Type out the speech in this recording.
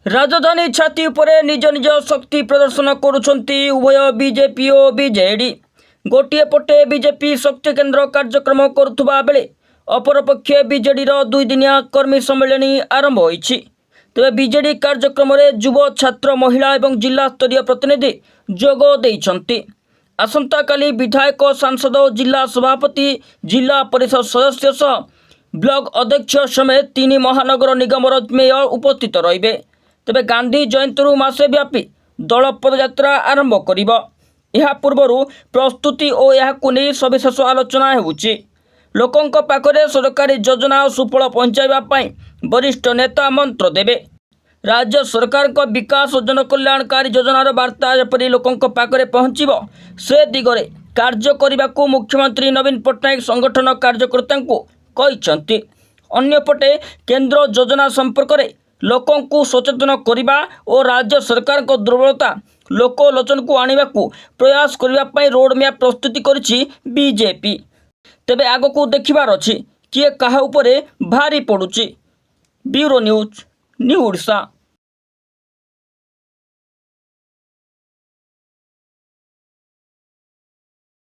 राजधानी छाती उपरे निज निज शक्ति प्रदर्शन करुछंती उभय बीजेपी और बीजेडी। गोटे पटे बीजेपी शक्ति केन्द्र कार्यक्रम करुवा बेले अपरपक्षे बीजेडी दुई दिनिया कर्मी सम्मेलन आरंभ होईछि। तेबे बीजेडी कार्यक्रम में युव छात्र महिला और जिला स्तरीय प्रतिनिधि जोग देइछंती। आसंता काली विधायक सांसद जिला सभापति जिला परिषद सदस्य सह ब्लॉक अध्यक्ष समेत 3 महानगर निगम मेयर उपस्थित रहिबे। तेबे गांधी जयंती मासे व्यापी दल पदयात्रा आरंभ करिबो। यह पूर्व प्रस्तुति और यहाकु नै सविशेष आलोचना हेउछि। लोकंक पाखरे सरकारी योजना और सुफल पहुंचाइबा पई वरिष्ठ नेता मंत्र देबे। राज्य सरकार को विकास और जनकल्याणकारी योजनार वार्ता जेपरि लोकंक पाखरे पहुंचिबो से दिगरे कार्य करने मुख्यमंत्री नवीन पट्टनायक संगठन कार्यकर्ता कहिसंती। अन्यपटे केंद्र योजना संपर्क में लोकों को सचेतन करने और राज्य सरकार को दुर्बलता लोकलोचन को आने को प्रयास करने रोड मैप प्रस्तुति करिछि बीजेपी। तेबे आग को देखिबार अछि किए काहा उपरे भारी पड़ुछि। Bureau news new Odisha.